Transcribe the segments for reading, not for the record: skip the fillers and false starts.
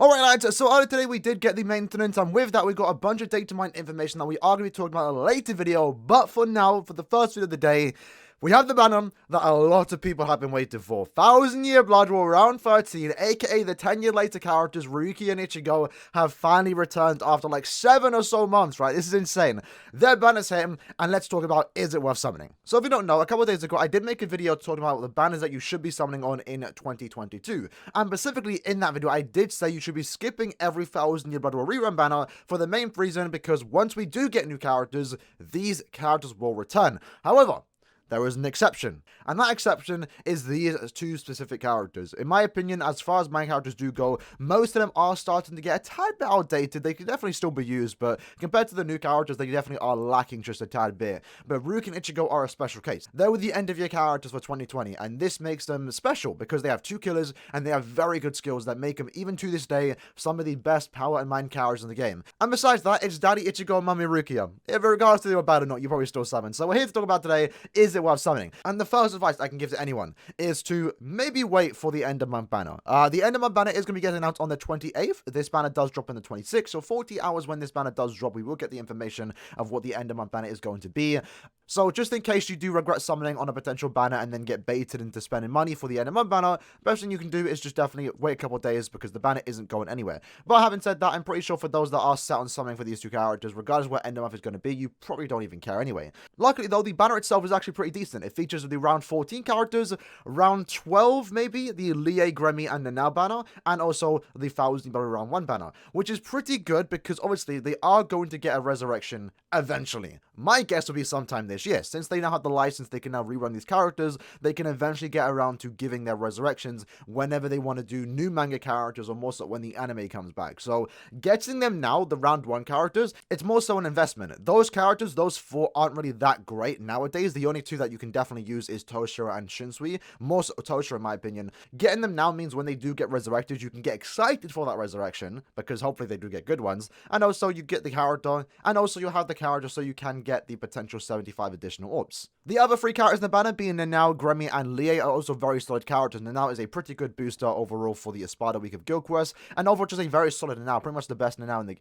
Alright lads, so earlier today we did get the maintenance, and with that we got a bunch of data mine information that we are going to be talking about in a later video, but for now, for the first video of the day, we have the banner that a lot of people have been waiting for. 1000 Year Blood War Round 13, aka the 10 year later characters Rukia and Ichigo have finally returned after like 7 or so months, right? This is insane. Their banner's hitting, and let's talk about, is it worth summoning? So if you don't know, a couple of days ago I did make a video talking about the banners that you should be summoning on in 2022. And specifically in that video I did say you should be skipping every 1000 Year Blood War rerun banner for the main reason because once we do get new characters, these characters will return. However, there is an exception, and that exception is these two specific characters. In my opinion, as far as main characters do go, most of them are starting to get a tad bit outdated. They can definitely still be used, but compared to the new characters, they definitely are lacking just a tad bit. But Rukia and Ichigo are a special case. They were the end of year characters for 2020, and this makes them special because they have two killers, and they have very good skills that make them, even to this day, some of the best power and mind characters in the game. And besides that, it's Daddy Ichigo and Mummy Rukia. If regardless to they were bad or not, you probably still summon. So we're here to talk about today, is it worth summoning? And the first advice I can give to anyone is to maybe wait for the end of month banner. The end of month banner is going to be getting out on the 28th. This banner does drop on the 26th, so 40 hours when this banner does drop, we will get the information of what the end of month banner is going to be. So just in case you do regret summoning on a potential banner and then get baited into spending money for the end of month banner, best thing you can do is just definitely wait a couple of days because the banner isn't going anywhere. But having said that, I'm pretty sure for those that are set on summoning for these two characters, regardless of what end of month is going to be, you probably don't even care anyway. Luckily though, the banner itself is actually pretty decent. It features the round 14 characters, round 12 maybe, the Lie, Gremi, and the Now banner, and also the 1000 Battle round 1 banner, which is pretty good because obviously they are going to get a resurrection eventually. My guess would be sometime this year. Since they now have the license, they can now rerun these characters, they can eventually get around to giving their resurrections whenever they want to do new manga characters or more so when the anime comes back. So getting them now, the round 1 characters, it's more so an investment. Those characters, those 4 aren't really that great nowadays. The only 2 that you can definitely use is Toshiro and Shinsui. More so Toshiro in my opinion. Getting them now means when they do get resurrected, you can get excited for that resurrection because hopefully they do get good ones. And also you get the character, and also you'll have the character so you can get the potential 75 additional orbs. The other 3 characters in the banner being Nanao, Gremi, and Lie are also very solid characters. Nanao is a pretty good booster overall for the Espada week of Guild Quest, and overall just a very solid Nanao, pretty much the best Nanao in the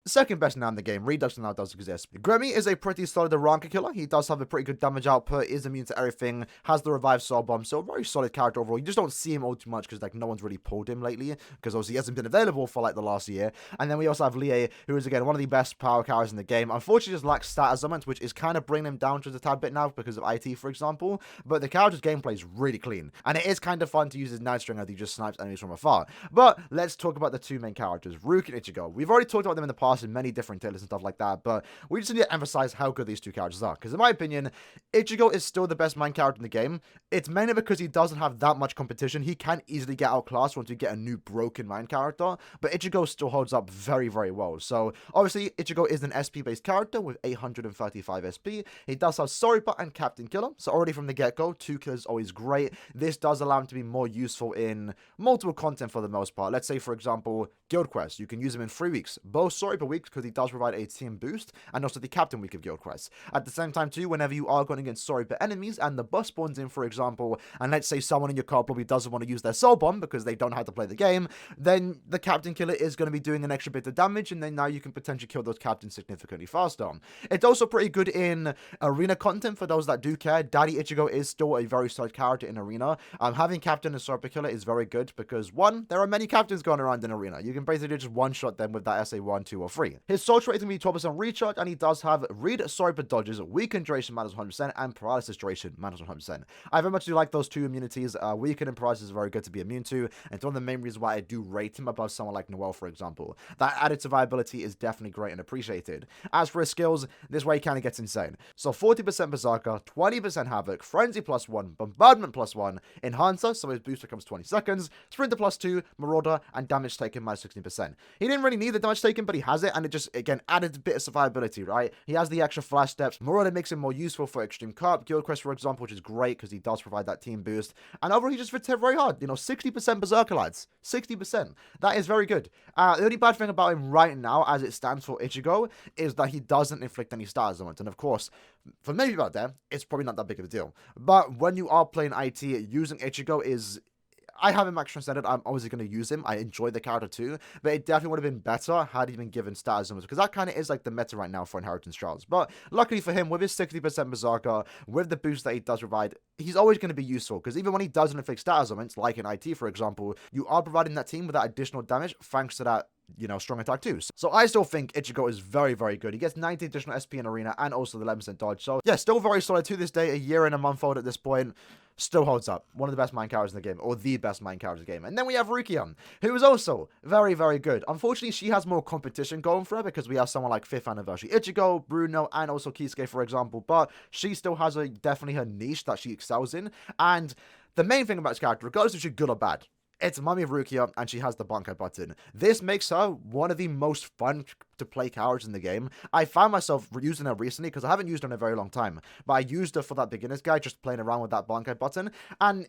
second best now in the game. Redux now does exist. Gremi is a pretty solid Ranka killer. He does have a pretty good damage output, is immune to everything, has the revive soul bomb, so a very solid character overall. You just don't see him all too much because like no one's really pulled him lately because obviously he hasn't been available for like the last year. And then we also have Lie, who is again one of the best power characters in the game. Unfortunately just lacks stat elements, which is kind of bringing him down just a tad bit now because of IT, for example. But the character's gameplay is really clean, and it is kind of fun to use his Night Stringer that he just snipes enemies from afar. But let's talk about the 2 main characters, Rukia and Ichigo. We've already talked about them in the past in many different and stuff like that, but we just need to emphasize how good these 2 characters are, because in my opinion, Ichigo is still the best main character in the game. It's mainly because he doesn't have that much competition. He can easily get outclassed once you get a new broken main character, but Ichigo still holds up very, very well. So obviously, Ichigo is an SP based character with 835 SP. He does have Soripa and Captain Killer, so already from the get-go, 2 killers is always great. This does allow him to be more useful in multiple content for the most part. Let's say, for example, Guild Quest. You can use him in 3 weeks, both Soripa weeks because he does provide a team boost, and also the Captain week of Guild Quest. At the same time too, whenever you are going against Soripa enemies and the bus spawns in, for example, and let's say someone in your car probably doesn't want to use their soul bomb because they don't know how to play the game, then the Captain Killer is going to be doing an extra bit of damage, and then now you can potentially kill those captains significantly faster. It's also pretty good in arena content for those that do care. Daddy Ichigo is still a very solid character in arena. Having Captain and Soripa Killer is very good because 1, there are many captains going around in arena. You can basically just one-shot them with that SA 1, 2, or 3. His soul trait is going to be 12% recharge, and he does have read Soripa dodges, weaken duration matters 100%, and paralysis duration matters 100%. I very much do like those 2 immunities. Weaken and paralysis is very good to be immune to, and it's one of the main reasons why I do rate him above someone like Noel, for example. That added survivability is definitely great and appreciated. As for his skills, this way kind of gets insane. So 40% Berserker, 20% Havoc, Frenzy +1, Bombardment +1, Enhancer, so his booster comes 20 seconds, Sprinter +2, Marauder, and damage taken -16%. He didn't really need the damage taken, but he has it, and it just, again, added a bit of survivability, right? He has the extra flash steps. Marauder makes him more useful for Extreme Cup, Guild Quest, for example, which is great because he does provide that team boost. And overall, he just fits very hard. 60% Berserker, lads. 60%. That is very good. The only bad thing about him right now, as it stands for Ichigo, is that he doesn't inflict any stat elements. And of course, for many people out there, it's probably not that big of a deal. But when you are playing IT, using Ichigo is I have him max transcended. I'm obviously going to use him. I enjoy the character too, but it definitely would have been better had he been given status zones, because that kind of is like the meta right now for inheritance trials. But luckily for him, with his 60% berserker, with the boost that he does provide, he's always going to be useful, because even when he doesn't inflict status zones, like in IT for example, you are providing that team with that additional damage thanks to that, you know, strong attack too. So I still think Ichigo is very, very good. He gets 90 additional SP in Arena and also the 11% dodge. So yeah, still very solid to this day. A year and a month old at this point. Still holds up. One of the best main characters in the game, or the best main character in the game. And then we have Rukiya, who is also very, very good. Unfortunately, she has more competition going for her, because we have someone like 5th anniversary Ichigo, Bruno, and also Kisuke, for example. But she still has definitely her niche that she excels in. And the main thing about this character, regardless if she's good or bad, it's Mummy of Rukia, and she has the Bankai button. This makes her one of the most fun to play characters in the game. I found myself using her recently, because I haven't used her in a very long time, but I used her for that beginner's guide, just playing around with that Bankai button, and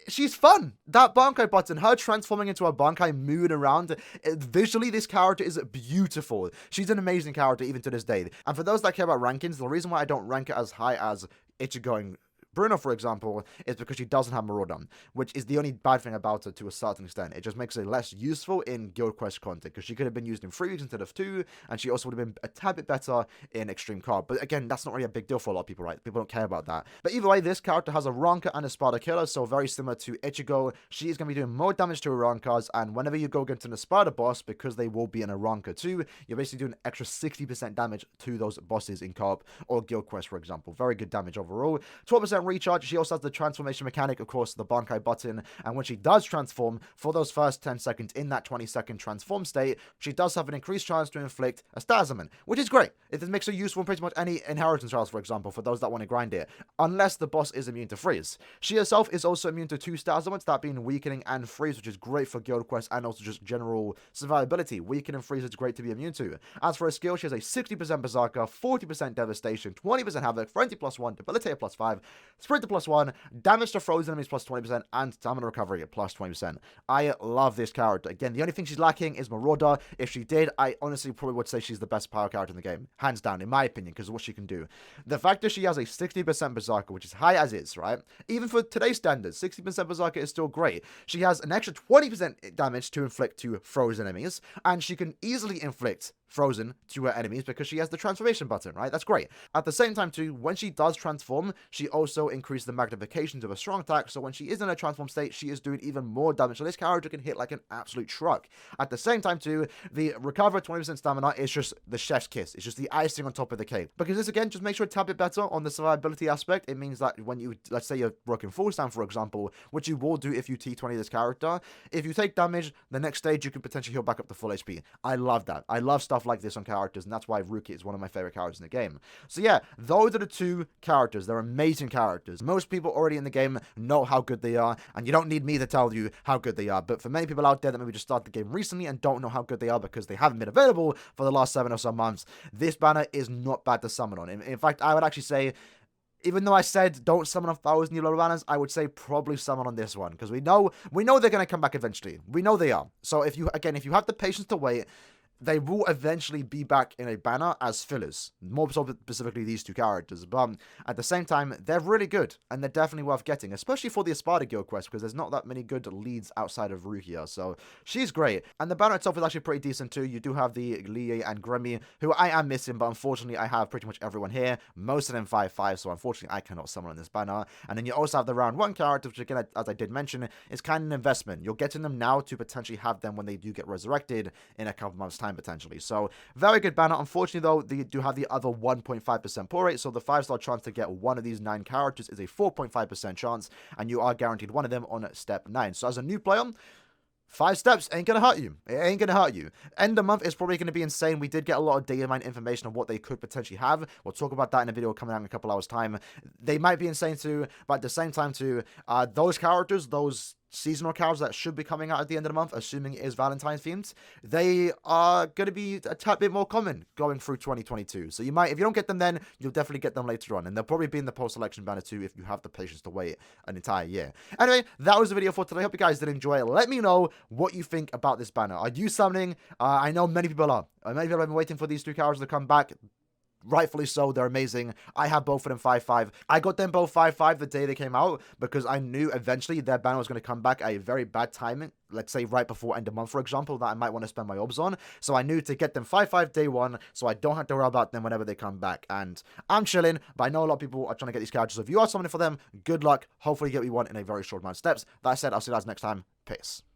she's fun. That Bankai button, her transforming into a Bankai, moving around, visually this character is beautiful. She's an amazing character even to this day. And for those that care about rankings, the reason why I don't rank it as high as Ichigo and Bruno, for example, is because she doesn't have Marauder, which is the only bad thing about her to a certain extent. It just makes her less useful in Guild Quest content, because she could have been used in 3 weeks instead of 2, and she also would have been a tad bit better in Extreme Carb. But again, that's not really a big deal for a lot of people, right? People don't care about that. But either way, this character has a Ranka and a Spada Killer, so very similar to Ichigo. She is going to be doing more damage to her Rankas, and whenever you go against an Espada boss, because they will be in a Ranka too, you're basically doing an extra 60% damage to those bosses in Carb or Guild Quest, for example. Very good damage overall. 12% recharge. She also has the transformation mechanic, of course, the Bankai button, and when she does transform, for those first 10 seconds in that 20-second transform state, she does have an increased chance to inflict a status summon, which is great. It makes her useful in pretty much any inheritance trials, for example, for those that want to grind it, unless the boss is immune to freeze. She herself is also immune to 2 status summons, that being weakening and freeze, which is great for Guild Quest and also just general survivability. Weaken and freeze is great to be immune to. As for her skill, she has a 60% berserker, 40% devastation, 20% havoc, frenzy +1, debilitator +5, sprinter +1, damage to frozen enemies +20%, and stamina recovery at +20%. I love this character. Again, the only thing she's lacking is Marauder. If she did, I honestly probably would say she's the best power character in the game, hands down, in my opinion, because of what she can do. The fact that she has a 60% berserker, which is high as is, right? Even for today's standards, 60% berserker is still great. She has an extra 20% damage to inflict to frozen enemies, and she can easily inflict frozen to her enemies because she has the transformation button, right? That's great. At the same time too, when she does transform, she also increases the magnification to a strong attack, so when she is in a transform state, she is doing even more damage, so this character can hit like an absolute truck. At the same time too, the recover 20% stamina is just the chef's kiss. It's just the icing on top of the cake, because this again just makes her a tad bit better on the survivability aspect. It means that when you, let's say you're working full stand, for example, which you will do if you T20 this character, if you take damage, the next stage you can potentially heal back up to full HP. I love that. I love stuff like this on characters, and that's why Rukia is one of my favorite characters in the game. So yeah, those are the 2 characters. They're amazing characters. Most people already in the game know how good they are, and you don't need me to tell you how good they are. But for many people out there that maybe just started the game recently and don't know how good they are because they haven't been available for the last 7 or so months, this banner is not bad to summon on. In fact, I would actually say, even though I said don't summon on 1,000 new level banners, I would say probably summon on this one, because we know they're going to come back eventually. We know they are. So if you have the patience to wait, they will eventually be back in a banner as fillers, more specifically these 2 characters, but at the same time, they're really good, and they're definitely worth getting, especially for the Espada Guild quest, because there's not that many good leads outside of Rukia, so she's great. And the banner itself is actually pretty decent too. You do have the Lie and Gremmy, who I am missing, but unfortunately I have pretty much everyone here, most of them 5/5, so unfortunately I cannot summon on this banner. And then you also have the round 1 characters, which again, as I did mention, is kind of an investment. You're getting them now to potentially have them when they do get resurrected in a couple months' time, potentially. So very good banner. Unfortunately though, they do have the other 1.5% pull rate, so the 5-star chance to get one of these 9 characters is a 4.5% chance, and you are guaranteed one of them on step 9. So as a new player, 5 steps ain't gonna hurt you. It ain't gonna hurt you. End of month is probably gonna be insane. We did get a lot of data mine information on what they could potentially have. We'll talk about that in a video coming out in a couple hours time. They might be insane too, but at the same time too, those characters, those seasonal characters that should be coming out at the end of the month, assuming it is Valentine's themed, they are going to be a tad bit more common going through 2022. So you might, if you don't get them then, you'll definitely get them later on, and they'll probably be in the post-election banner too if you have the patience to wait an entire year. Anyway, that was the video for today. I hope you guys did enjoy it. Let me know what you think about this banner. Are you summoning? I know many people are. Many people have been waiting for these 2 characters to come back. Rightfully so, they're amazing. I have both of them 5-5. I got them both 5-5 the day they came out because I knew eventually their banner was going to come back at a very bad timing. Let's say right before end of month, for example, that I might want to spend my orbs on. So I knew to get them 5-5 day one, so I don't have to worry about them whenever they come back. And I'm chilling, but I know a lot of people are trying to get these characters. So if you are summoning for them, good luck. Hopefully you get what you want in a very short amount of steps. That said, I'll see you guys next time. Peace.